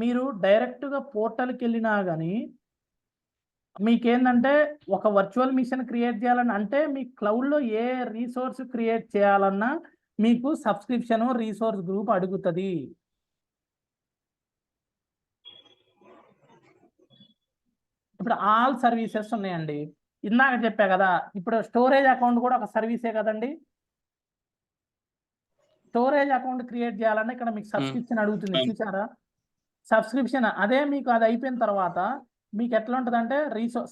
మీరు డైరెక్ట్గా పోర్టల్కి వెళ్ళినా కానీ మీకేందంటే ఒక వర్చువల్ మిషన్ క్రియేట్ చేయాలని అంటే మీ క్లౌడ్లో ఏ రీసోర్స్ క్రియేట్ చేయాలన్నా మీకు సబ్స్క్రిప్షన్ రీసోర్స్ గ్రూప్ అడుగుతుంది. ఇప్పుడు ఆల్ సర్వీసెస్ ఉన్నాయండి. ఇందాక చెప్పా కదా, ఇప్పుడు స్టోరేజ్ అకౌంట్ కూడా ఒక సర్వీసే కదండి. స్టోరేజ్ అకౌంట్ క్రియేట్ చేయాలన్నా ఇక్కడ మీకు సబ్స్క్రిప్షన్ అడుగుతుంది, చూసారా? సబ్స్క్రిప్షన్ అదే మీకు అది అయిపోయిన తర్వాత మీకు ఎట్లా ఉంటుందంటే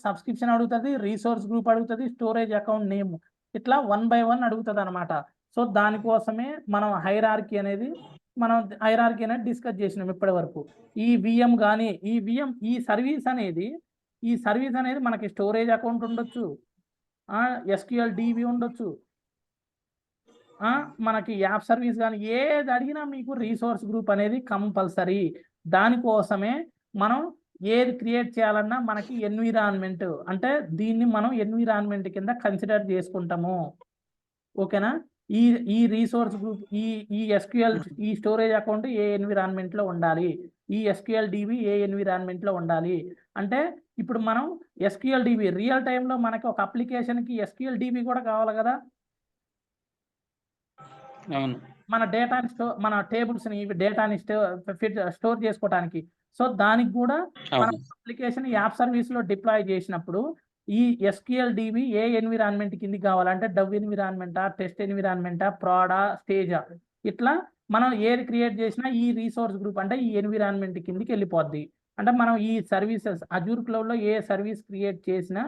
సబ్స్క్రిప్షన్ అడుగుతుంది, రీసోర్స్ గ్రూప్ అడుగుతుంది, స్టోరేజ్ అకౌంట్ నేమ్, ఇట్లా 1 by 1 అడుగుతుంది అనమాట. సో దానికోసమే మనం హైరార్కీ అనేది డిస్కస్ చేసినాం ఇప్పటి వరకు. ఈ విఎం కానీ ఈ సర్వీస్ అనేది మనకి స్టోరేజ్ అకౌంట్ ఉండొచ్చు, SQL DB ఉండొచ్చు, మనకి యాప్ సర్వీస్ కానీ ఏది అడిగినా మీకు రీసోర్స్ గ్రూప్ అనేది కంపల్సరీ. దానికోసమే మనం ఏది క్రియేట్ చేయాలన్నా మనకి ఎన్విరాన్మెంట్, అంటే దీన్ని మనం ఎన్విరాన్మెంట్ కింద కన్సిడర్ చేసుకుంటాము. ఓకేనా? ఈ రీసోర్స్ గ్రూప్ ఈ SQL ఈ స్టోరేజ్ అకౌంట్ ఏ ఎన్విరాన్మెంట్లో ఉండాలి, ఈ SQL DB ఏ ఎన్విరాన్మెంట్లో ఉండాలి అంటే ఇప్పుడు మనం SQL DB రియల్ టైంలో మనకి ఒక అప్లికేషన్కి SQL DB కూడా కావాలి కదా. మన డేటాని మన టేబుల్స్ని డేటాని స్టోర్ చేసుకోవడానికి. సో దానికి కూడా మన అప్లికేషన్ యాప్ సర్వీస్లో డిప్లాయ్ చేసినప్పుడు ఈ SQL DB ఏ ఎన్విరాన్మెంట్ కిందికి కావాలంటే డవ్ ఎన్విరాన్మెంటా, టెస్ట్ ఎన్విరాన్మెంటా, ప్రాడా, స్టేజా, ఇట్లా మనం ఏది క్రియేట్ చేసినా ఈ రీసోర్స్ గ్రూప్ అంటే ఈ ఎన్విరాన్మెంట్ కిందికి వెళ్ళిపోద్ది. అంటే మనం ఈ సర్వీసెస్ అజూర్ క్లౌడ్లో ఏ సర్వీస్ క్రియేట్ చేసినా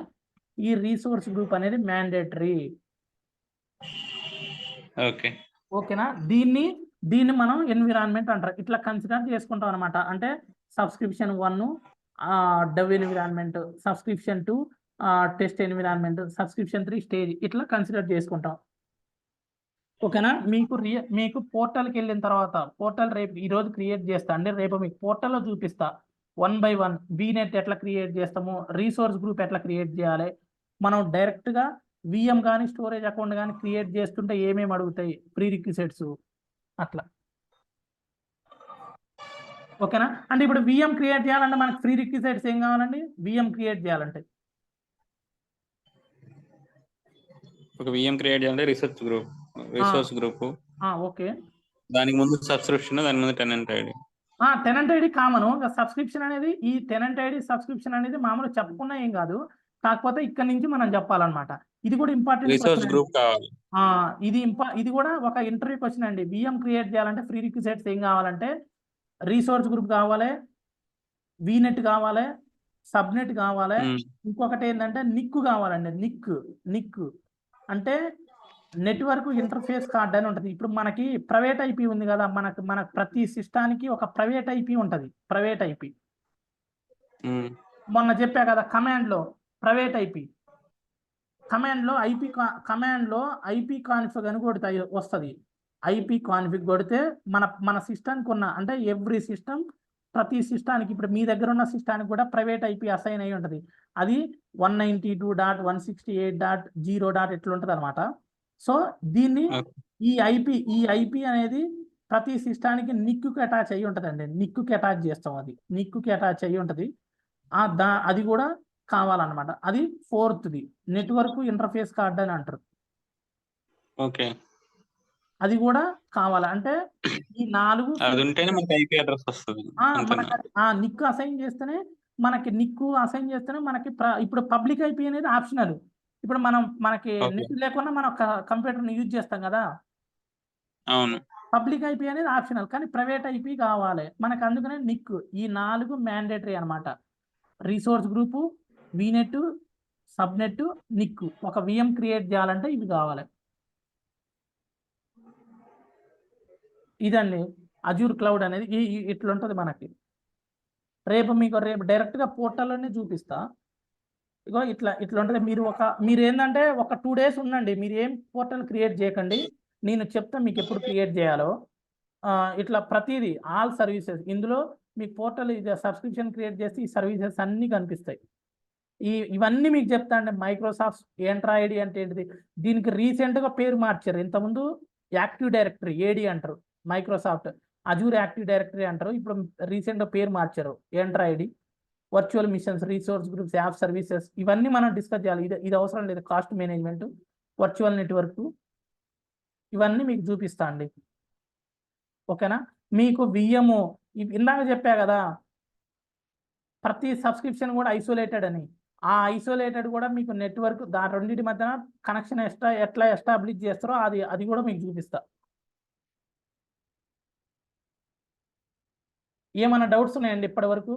ఈ రీసోర్స్ గ్రూప్ అనేది మ్యాండేటరీ. ఓకేనా? దీన్ని మనం ఎన్విరాన్మెంట్ అంటారు. ఇట్లా కన్సిడర్ చేసుకుంటాం అనమాట. అంటే subscription 1 Dove environment, subscription 2 test environment, subscription 3 stage, ఇట్లా కన్సిడర్ చేసుకుంటాం. ఓకేనా? మీకు పోర్టల్కి వెళ్ళిన తర్వాత పోర్టల్ రేపు ఈరోజు క్రియేట్ చేస్తా అండి, రేపు మీకు పోర్టల్లో చూపిస్తా 1 by 1 VNet ఎట్లా క్రియేట్ చేస్తాము, రీసోర్స్ గ్రూప్ ఎట్లా క్రియేట్ చేయాలి, మనం డైరెక్ట్గా విఎం కానీ స్టోరేజ్ అకౌంట్ కానీ క్రియేట్ చేస్తుంటే ఏమేమి అడుగుతాయి, ప్రీ రిక్విజిట్స్ అట్లా. ఓకేనా? అంటే ఇప్పుడు విఎం క్రియేట్ చేయాలంటే మనకి ప్రీ రిక్విజిట్స్ ఏం కావాలండి? విఎం క్రియేట్ చేయాలంటే ఒక విఎం క్రియేట్ చేయాలంటే రిసోర్స్ గ్రూప్, ఓకే, దానికి ముందు సబ్స్క్రిప్షన్, దాని ముందు tenant ID. Tenant ID common. Subscription అనేది ఈ టెనెంట్ ఐడి సబ్స్క్రిప్షన్ అనేది మామూలుగా చెప్పుకున్నా ఏం కాదు, కాకపోతే ఇక్కడ నుంచి మనం చెప్పాలన్నమాట. ఇది కూడా ఇంపార్టెంట్ రిసోర్స్ గ్రూప్ కావాలి. ఇది కూడా ఒక ఇంటర్వ్యూ క్వశ్చన్ అండి. విఎం క్రియేట్ చేయాలంటే ప్రీ రిక్విజిట్స్ ఏం కావాలంటే రీసోర్స్ గ్రూప్ కావాలి, వీనెట్ కావాలి, సబ్నెట్ కావాలి, ఇంకొకటి ఏంటంటే నిక్ కావాలండి. నిక్ అంటే నెట్వర్క్ ఇంటర్ఫేస్ కార్డ్ అని ఉంటుంది. ఇప్పుడు మనకి ప్రైవేట్ IP ఉంది కదా, మన ప్రతి సిస్టానికి ఒక ప్రైవేట్ IP ఉంటుంది. ప్రైవేట్ IP మొన్న చెప్పా కదా, కమాండ్లో ప్రైవేట్ IP కమాండ్లో IP కాన్ఫిగ్ అని కొడితే వస్తుంది. IP కాన్ఫిగ్ కొడితే మన సిస్టానికి ఉన్న అంటే ఎవ్రీ సిస్టమ్, ప్రతి సిస్టానికి ఇప్పుడు మీ దగ్గర ఉన్న సిస్టానికి కూడా ప్రైవేట్ IP అసైన్ అయి ఉంటుంది. అది 192.168.0. ఎట్లా ఉంటుంది అనమాట. సో దీన్ని ఈ IP అనేది ప్రతి సిస్టానికి నిక్కు అటాచ్ అయ్యి ఉంటుందండి. నిక్కు అటాచ్ చేస్తాం, అది నిక్కు అటాచ్ అయ్యి ఉంటుంది. అది కూడా కావాలన్నమాట. అది 4th నెట్వర్క్ ఇంటర్ఫేస్ కార్డ్ అని అంటారు. ఓకే, అది కూడా కావాలి. అంటే ఈ 4 నిక్కు అసైన్ చేస్తేనే మనకి ఇప్పుడు పబ్లిక్ IP అనేది ఆప్షనల్. ఇప్పుడు మనకి నెట్ లేకుండా మనం కంప్యూటర్ని యూజ్ చేస్తాం కదా, అవును. పబ్లిక్ IP అనేది ఆప్షనల్, కానీ ప్రైవేట్ IP కావాలి మనకు. అందుకనే నిక్ ఈ 4 మ్యాండేటరీ అనమాట. Resource group, vignette, subnet, Nick. ఒక విఎం క్రియేట్ చేయాలంటే ఇవి కావాలి. ఇదండి అజూర్ క్లౌడ్ అనేది ఇట్లా ఉంటుంది మనకి. రేపు డైరెక్ట్గా పోర్టల్లోనే చూపిస్తా. ఇగో ఇట్లా ఉంటుంది. మీరు ఏంటంటే ఒక 2 days ఉండండి, మీరు ఏం పోర్టల్ క్రియేట్ చేయకండి, నేను చెప్తా మీకు ఎప్పుడు క్రియేట్ చేయాలో. ఇట్లా ప్రతిదీ ఆల్ సర్వీసెస్ ఇందులో మీకు పోర్టల్ సబ్స్క్రిప్షన్ క్రియేట్ చేస్తే ఈ సర్వీసెస్ అన్నీ కనిపిస్తాయి. ఇవన్నీ మీకు చెప్తా అండి. మైక్రోసాఫ్ట్ ఎంట్రా ఐడి అంటే ఏంటిది, దీనికి రీసెంట్గా పేరు మార్చారు. ఇంతకుముందు యాక్టివ్ డైరెక్టరీ AD అంటారు మైక్రోసాఫ్ట్, అజూర్ యాక్టివ్ డైరెక్టరీ అంటారు. ఇప్పుడు రీసెంట్గా పేరు మార్చారు, enter ID, virtual machines, resource groups, app services, ఇవన్నీ మనం డిస్కస్ చేయాలి. ఇది అవసరం లేదు. కాస్ట్ మేనేజ్మెంట్, వర్చువల్ నెట్వర్క్, ఇవన్నీ మీకు చూపిస్తా అండి. ఓకేనా? మీకు విఎంఓ ఇందాక చెప్పా కదా, ప్రతి సబ్స్క్రిప్షన్ కూడా ఐసోలేటెడ్ అని. ఆ ఐసోలేటెడ్ కూడా మీకు నెట్వర్క్ రెండింటి మధ్యన కనెక్షన్ ఎట్లా ఎస్టాబ్లిష్ చేస్తారో అది కూడా మీకు చూపిస్తా. ఏమైనా డౌట్స్ ఉన్నాయండి ఇప్పటి వరకు?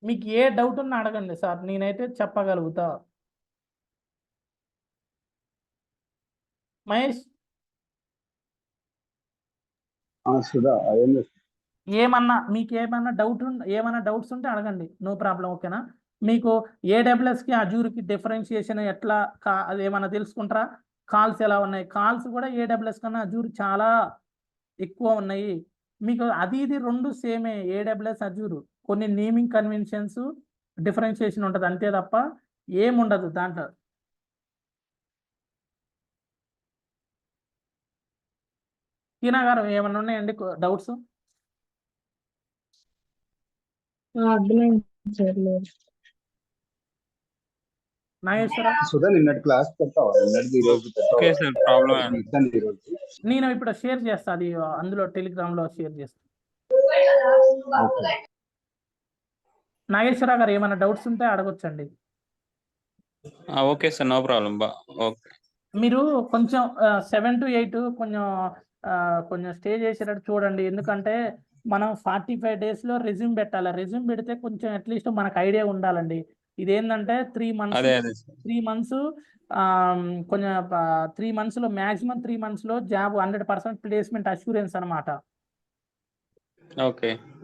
మీకు ఏ డౌట్ ఉన్నా అడగండి సార్, నేనైతే చెప్పగలుగుతా. మహేష్, సుధా మీకు ఏమన్నా డౌట్స్ ఉంటే అడగండి, నో ప్రాబ్లం. ఓకేనా? మీకు ఏడబ్ల్యూఎస్కి అజూర్కి డిఫరెన్షియేషన్ ఎట్లా అది ఏమన్నా తెలుసుకుంటారా? కాల్స్ ఎలా ఉన్నాయి? కాల్స్ కూడా ఏడబ్ల్యూఎస్ కన్నా అజూర్ చాలా ఎక్కువ ఉన్నాయి. మీకు ఇది రెండు సేమే, ఏడబ్ల్యూఎస్ అజూర్. కొన్ని నేమింగ్ కన్వెన్షన్స్ డిఫరెన్షియేషన్ ఉంటుంది అంతే తప్ప ఏముండదు దాంట్లో. టీనా గారు ఏమన్నా ఉన్నాయండి డౌట్స్? నాగేశ్వర, సుధా నిన్నటి క్లాస్ పెట్టావా? నిన్నటిది ఈరోజు ఓకే సార్, ప్రాబ్లం ఈరోజు నేను ఇప్పుడు షేర్ చేస్తా, అది అందులో టెలిగ్రామ్ లో షేర్ చేస్తా. నాగేశ్వర గారు ఏమైనా డౌట్స్ ఉంటే అడగొచ్చండి. Okay sir, no problem. Okay. మీరు కొంచెం 7 to 8 కొంచెం స్టే చేసేటట్టు చూడండి. ఎందుకంటే మనం 45 days లో రెజ్యూమ్ పెట్టాలి. రెజ్యూమ్ పెడితే కొంచెం అట్లీస్ట్ మనకు ఐడియా ఉండాలండి. ఇదేంటంటే 3 months, అదే సార్. 3 months కొంచెం 3 months లో మాక్సిమం 3 months లో జాబ్ 100% ప్లేస్మెంట్ అష్యూరెన్స్ అనమాట.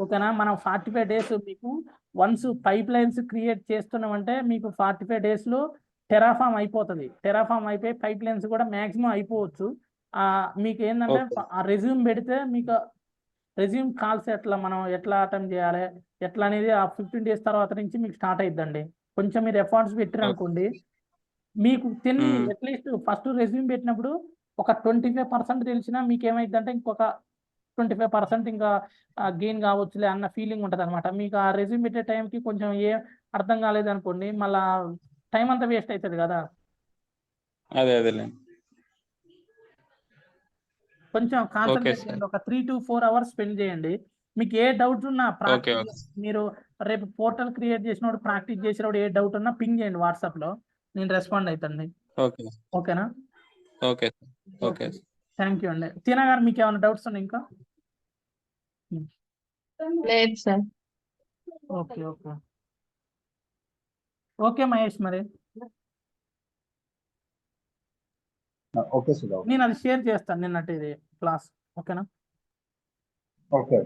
ఓకేనా? మనం 45 days మీకు వన్స్ పైప్ లైన్స్ క్రియేట్ చేస్తున్నామంటే మీకు 45 days లో టెరాఫామ్ అయిపోతుంది. టెరాఫామ్ అయిపోయి పైప్ లైన్స్ కూడా మాక్సిమం అయిపోవచ్చు. మీకు ఏంటంటే ఆ రెజ్యూమ్ పెడితే మీకు రెజ్యూమ్ కాల్స్ మనం ఎట్లా అటెంప్ట్ చేయాలి ఎట్లా అనేది ఆ 15 days తర్వాత నుంచి మీకు స్టార్ట్ అయిద్దండి. కొంచెం మీరు ఎఫర్ట్స్ పెట్టారు అనుకోండి, మీకు అట్లీస్ట్ ఫస్ట్ రెజ్యూమ్ పెట్టినప్పుడు ఒక 25% తెలిసినా మీకు ఏమైందంటే ఇంకొక 25% ఇంకా గెయిన్ కావచ్చులే అన్న ఫీలింగ్ ఉంటుంది అనమాట. మీకు ఆ రెజ్యూమ్ పెట్టే టైంకి కొంచెం ఏం అర్థం కాలేదు అనుకోండి, మళ్ళా టైం అంతా వేస్ట్ అవుతుంది కదా. కొంచెం కాన్సన్ట్రేట్ చేయండి. ఒక 3 to 4 hours స్పెండ్ చేయండి. మీకు ఏ డౌట్ ఉన్నా మీరు రేపు పోర్టల్ క్రియేట్ చేసినప్పుడు ప్రాక్టీస్ చేసినప్పుడు ఏ డౌట్ ఉన్నా పింగ్ చేయండి వాట్సాప్ లో, నేను రెస్పాండ్ అవుతాను. ఓకేనా? ఓకే. థ్యాంక్ యూ అండి. టీనా గారు మీకు ఏమైనా డౌట్స్ ఉన్నాయి ఇంకా? లేదు సార్. ఓకే ఓకే మహేష్, మరి ఓకే సుధా. నేను అది షేర్ చేస్తాను నిన్నటి క్లాస్. ఓకేనా? ఓకే.